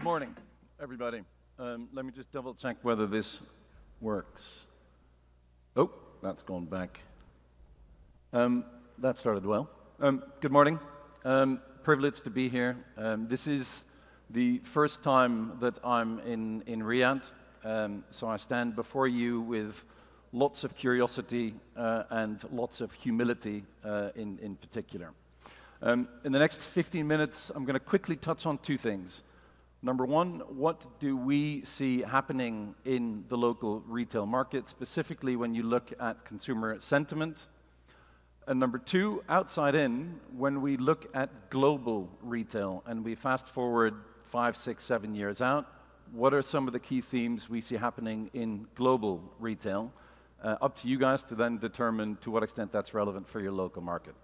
morning, everybody. Let me just double check whether this works. Oh, that's gone back. That started well. Good morning. Privileged to be here. This is the first time that I'm in Riyadh, so I stand before you with lots of curiosity and lots of humility in particular. In the next 15 minutes, I'm going to quickly touch on two things. Number one, what do we see happening in the local retail market, specifically when you look at consumer sentiment? And number two, outside in, when we look at global retail and we fast forward 5, 6, 7 years out, what are some of the key themes we see happening in global retail? Up to you guys to then determine to what extent that's relevant for your local market.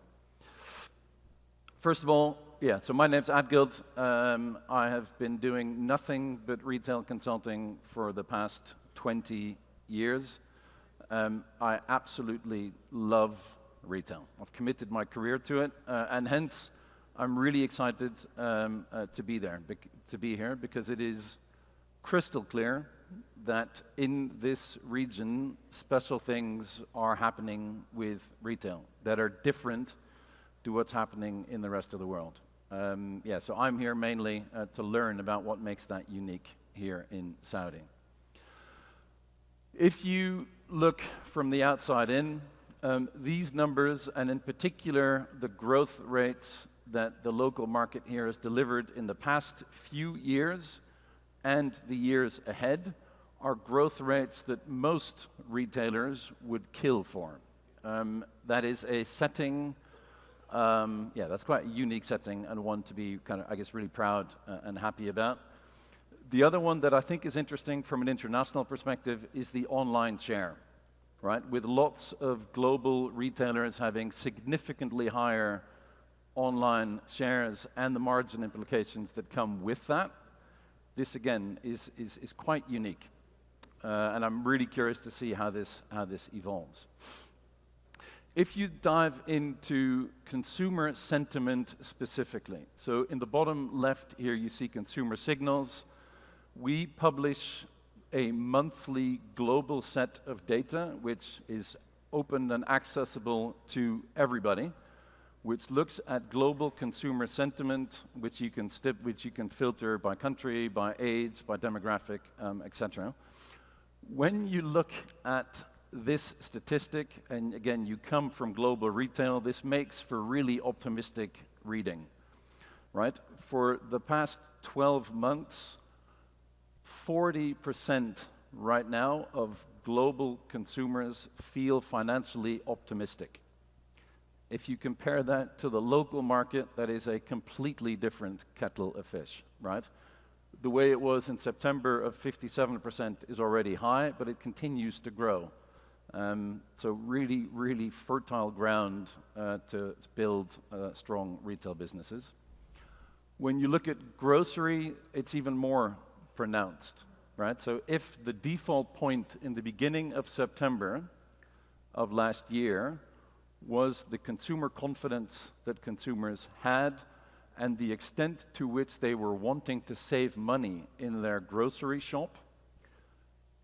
First of all, so my name's Adgild. I have been doing nothing but retail consulting for the past 20 years. I absolutely love retail. I've committed my career to it, and hence I'm really excited to be here because it is crystal clear that in this region, special things are happening with retail that are different to what's happening in the rest of the world. So I'm here mainly to learn about what makes that unique here in Saudi. If you look from the outside in, these numbers, and in particular the growth rates that the local market here has delivered in the past few years and the years ahead, are growth rates that most retailers would kill for. That is a setting. That's quite a unique setting and one to be kind of, I guess, really proud and happy about. The other one that I think is interesting from an international perspective is the online share, right? With lots of global retailers having significantly higher online shares and the margin implications that come with that, this again is quite unique. And I'm really curious to see how this evolves. If you dive into consumer sentiment specifically, so in the bottom left here you see consumer signals. We publish a monthly global set of data which is open and accessible to everybody, which looks at global consumer sentiment, which you can filter by country, by age, by demographic, etc. When you look at this statistic, and again, you come from global retail, this makes for really optimistic reading, right? For the past 12 months, 40% right now of global consumers feel financially optimistic. If you compare that to the local market, that is a completely different kettle of fish, right? The way it was in September of 57% is already high, but it continues to grow. So really, really fertile ground to build strong retail businesses. When you look at grocery, it's even more pronounced, right? So if the default point in the beginning of September of last year was the consumer confidence that consumers had and the extent to which they were wanting to save money in their grocery shop,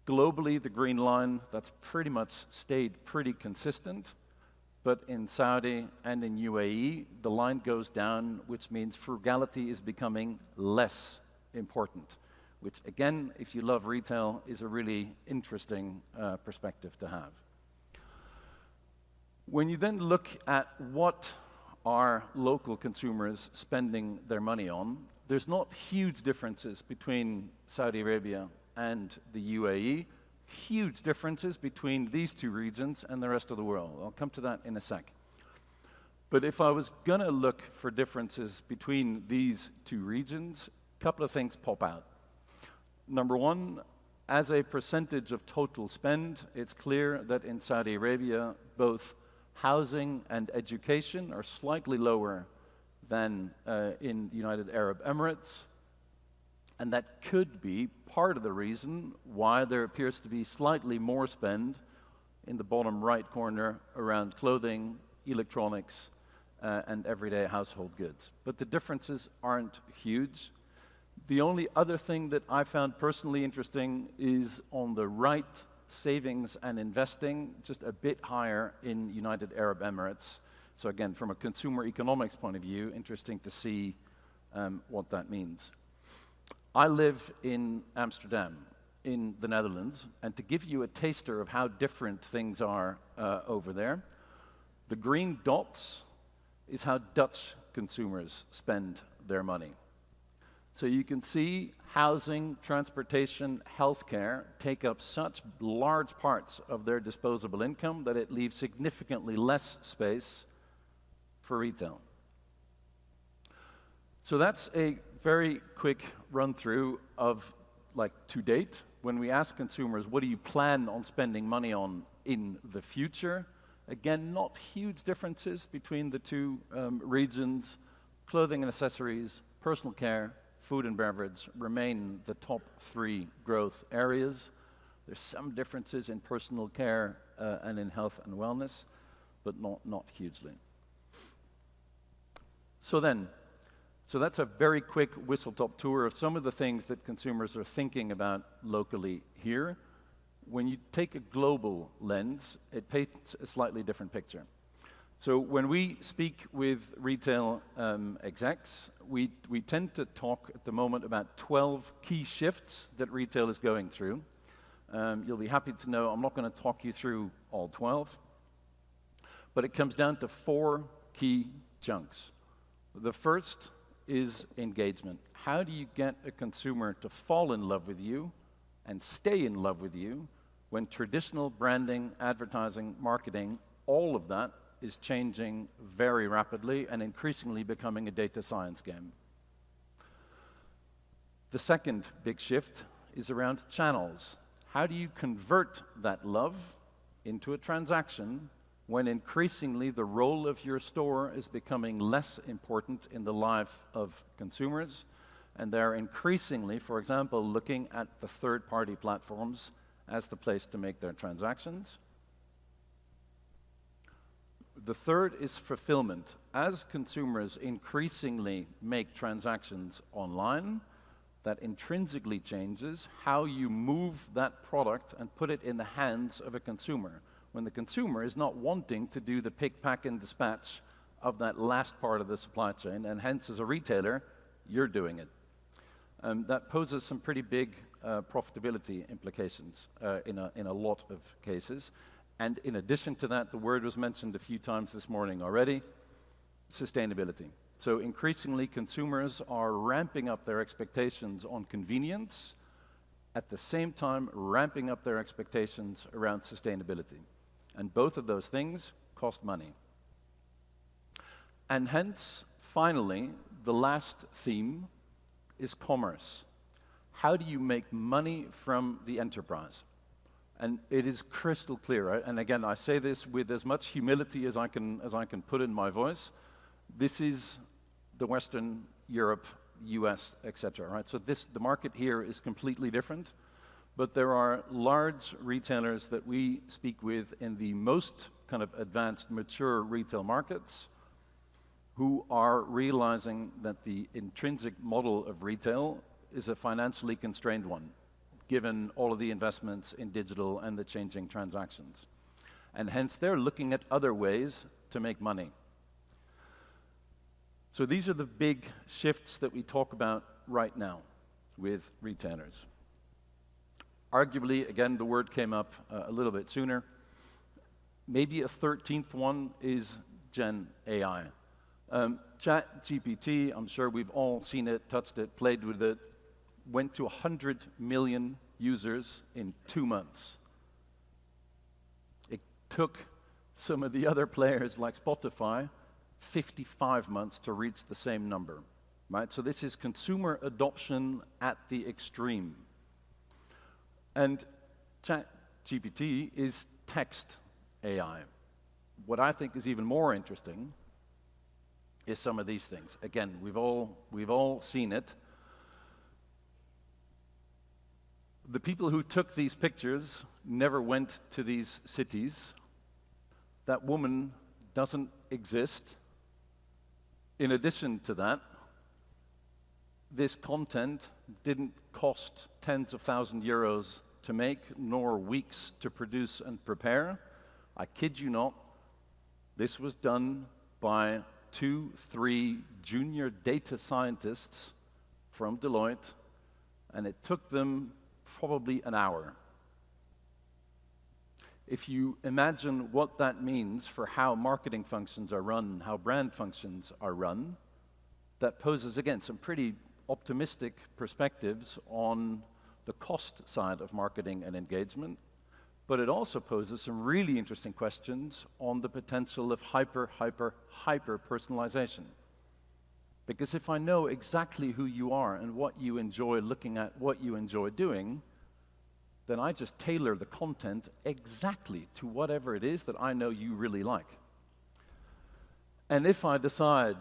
globally, the green line, that's pretty much stayed pretty consistent, but in Saudi and in UAE, the line goes down, which means frugality is becoming less important, which again, if you love retail, is a really interesting perspective to have. When you then look at what are local consumers spending their money on, there's not huge differences between Saudi Arabia and the UAE, huge differences between these two regions and the rest of the world. I'll come to that in a sec. But if I was going to look for differences between these two regions, a couple of things pop out. Number one, as a percentage of total spend, it's clear that in Saudi Arabia, both housing and education are slightly lower than in the United Arab Emirates. And that could be part of the reason why there appears to be slightly more spend in the bottom right corner around clothing, electronics, and everyday household goods. But the differences aren't huge. The only other thing that I found personally interesting is on the right, savings and investing, just a bit higher in United Arab Emirates. So again, from a consumer economics point of view, interesting to see what that means. I live in Amsterdam, in the Netherlands, and to give you a taster of how different things are over there, the green dots is how Dutch consumers spend their money. So you can see housing, transportation, healthcare take up such large parts of their disposable income that it leaves significantly less space for retail. So that's a very quick run through of, like, to date. When we ask consumers, what do you plan on spending money on in the future? Again, not huge differences between the two regions. Clothing and accessories, personal care, food and beverage remain the top 3 growth areas. There's some differences in personal care and in health and wellness, but not hugely. So that's a very quick whistle-top tour of some of the things that consumers are thinking about locally here. When you take a global lens, it paints a slightly different picture. So when we speak with retail execs, we tend to talk at the moment about 12 key shifts that retail is going through. You'll be happy to know I'm not going to talk you through all 12, but it comes down to 4 key chunks. The first is engagement. How do you get a consumer to fall in love with you and stay in love with you when traditional branding, advertising, marketing, all of that is changing very rapidly and increasingly becoming a data science game? The second big shift is around channels. How do you convert that love into a transaction when increasingly the role of your store is becoming less important in the life of consumers, and they're increasingly, for example, looking at the third-party platforms as the place to make their transactions? The third is fulfillment. As consumers increasingly make transactions online, that intrinsically changes how you move that product and put it in the hands of a consumer, when the consumer is not wanting to do the pick, pack, and dispatch of that last part of the supply chain, and hence, as a retailer, you're doing it. That poses some pretty big profitability implications in a lot of cases. And in addition to that, the word was mentioned a few times this morning already, sustainability. So increasingly, consumers are ramping up their expectations on convenience, at the same time ramping up their expectations around sustainability. And both of those things cost money. And hence, finally, the last theme is commerce. How do you make money from the enterprise? And it is crystal clear, right? And again, I say this with as much humility as I can put in my voice. This is the Western Europe, US, etc. Right? So the market here is completely different, but there are large retailers that we speak with in the most kind of advanced, mature retail markets who are realizing that the intrinsic model of retail is a financially constrained one, given all of the investments in digital and the changing transactions. And hence, they're looking at other ways to make money. So these are the big shifts that we talk about right now with retailers. Arguably, again, the word came up a little bit sooner. Maybe a 13th one is Gen AI. ChatGPT, I'm sure we've all seen it, touched it, played with it, went to 100 million users in 2 months. It took some of the other players like Spotify 55 months to reach the same number, right? So this is consumer adoption at the extreme. And ChatGPT is text AI. What I think is even more interesting is some of these things. Again, we've all seen it. The people who took these pictures never went to these cities. That woman doesn't exist. In addition to that, this content didn't cost tens of thousands of euros to make, nor weeks to produce and prepare. I kid you not, this was done by 2-3 junior data scientists from Deloitte, and it took them probably an hour. If you imagine what that means for how marketing functions are run, how brand functions are run, that poses, again, some pretty optimistic perspectives on the cost side of marketing and engagement, but it also poses some really interesting questions on the potential of hyper personalization. Because if I know exactly who you are and what you enjoy looking at, what you enjoy doing, then I just tailor the content exactly to whatever it is that I know you really like. And if I decide,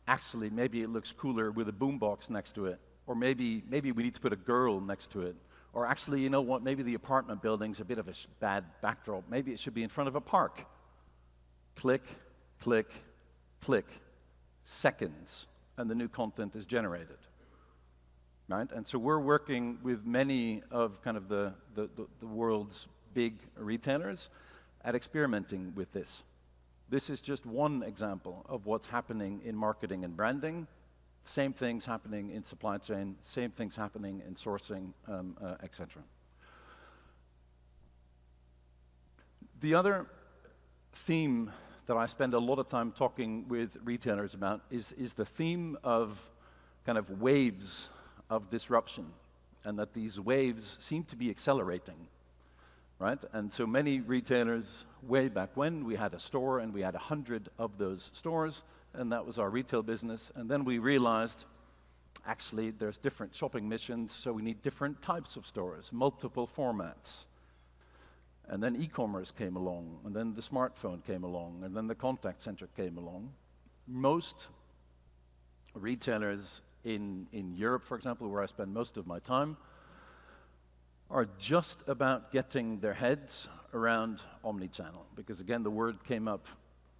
actually, maybe it looks cooler with a boombox next to it, or maybe we need to put a girl next to it, or actually, you know what, maybe the apartment building's a bit of a bad backdrop, maybe it should be in front of a park. Click, click, click. Seconds, and the new content is generated. Right? And so we're working with many of kind of the world's big retailers at experimenting with this. This is just one example of what's happening in marketing and branding. Same things happening in supply chain, same things happening in sourcing, etc. The other theme that I spend a lot of time talking with retailers about is the theme of kind of waves of disruption, and that these waves seem to be accelerating, right? And so many retailers, way back when, we had a store and we had 100 of those stores, and that was our retail business. And then we realized, actually, there's different shopping missions, so we need different types of stores, multiple formats. And then e-commerce came along, and then the smartphone came along, and then the contact center came along. Most retailers in Europe, for example, where I spend most of my time, are just about getting their heads around omnichannel. Because again, the word came up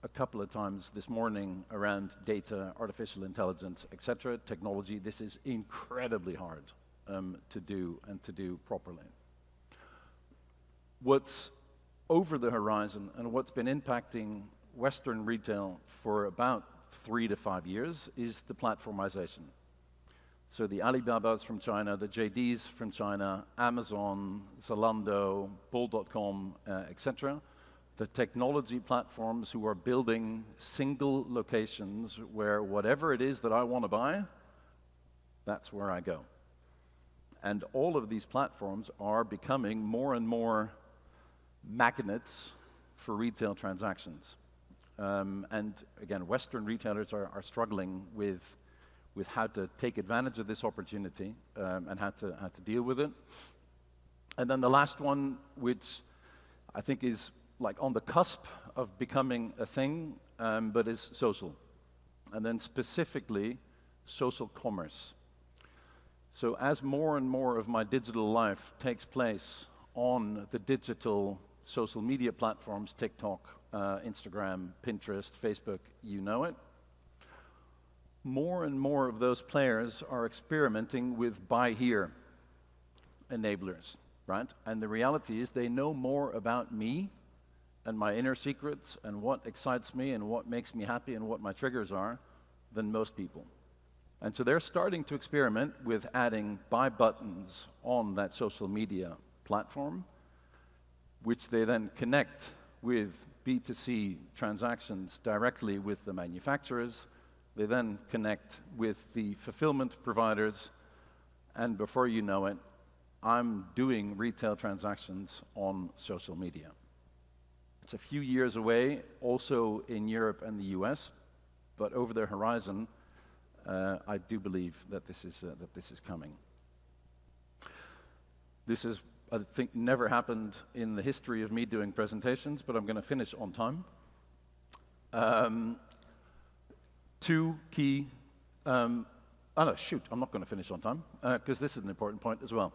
a couple of times this morning around data, artificial intelligence, etc. Technology. This is incredibly hard to do and to do properly. What's over the horizon and what's been impacting Western retail for about 3 to 5 years is the platformization. So the Alibabas from China, the JDs from China, Amazon, Zalando, Bol.com, etc. The technology platforms who are building single locations where whatever it is that I want to buy, that's where I go. And all of these platforms are becoming more and more magnets for retail transactions. And again, Western retailers are struggling with how to take advantage of this opportunity and how to deal with it. And then the last one, which I think is like on the cusp of becoming a thing, but is social. And then specifically, social commerce. So as more and more of my digital life takes place on the digital social media platforms, TikTok, Instagram, Pinterest, Facebook, you know it, more and more of those players are experimenting with buy here enablers, right? And the reality is they know more about me and my inner secrets and what excites me and what makes me happy and what my triggers are than most people. And so they're starting to experiment with adding buy buttons on that social media platform, which they then connect with B2C transactions directly with the manufacturers. They then connect with the fulfillment providers, and before you know it, I'm doing retail transactions on social media. It's a few years away, also in Europe and the US, but over the horizon, I do believe that this is coming. This is, I think, never happened in the history of me doing presentations, but I'm going to finish on time. Two key, oh no, shoot, I'm not going to finish on time, because this is an important point as well.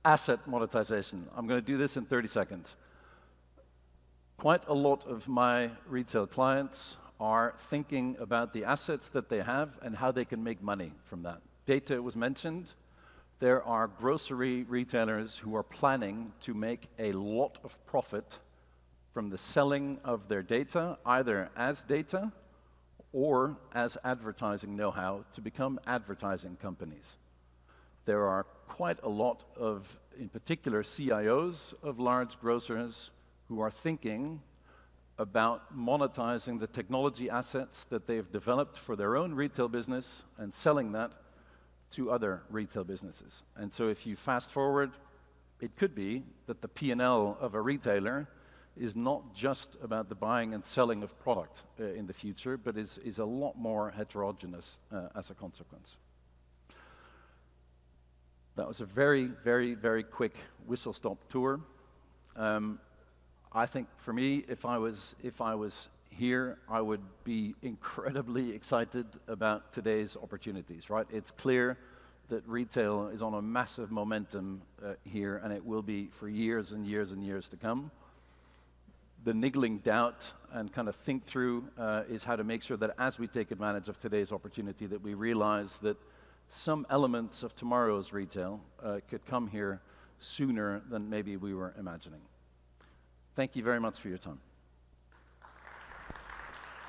Asset monetization. I'm going to do this in 30 seconds. Quite a lot of my retail clients are thinking about the assets that they have and how they can make money from that. Data was mentioned. There are grocery retailers who are planning to make a lot of profit from the selling of their data, either as data or as advertising know-how to become advertising companies. There are quite a lot of, in particular, CIOs of large grocers who are thinking about monetizing the technology assets that they've developed for their own retail business and selling that to other retail businesses. And so if you fast forward, it could be that the P&L of a retailer is not just about the buying and selling of product in the future, but is a lot more heterogeneous as a consequence. That was a very, very, very quick whistle-stop tour. I think for me, if I was here, I would be incredibly excited about today's opportunities, right? It's clear that retail is on a massive momentum here, and it will be for years and years and years to come. The niggling doubt and kind of think through is how to make sure that as we take advantage of today's opportunity, that we realize that some elements of tomorrow's retail could come here sooner than maybe we were imagining. Thank you very much for your time.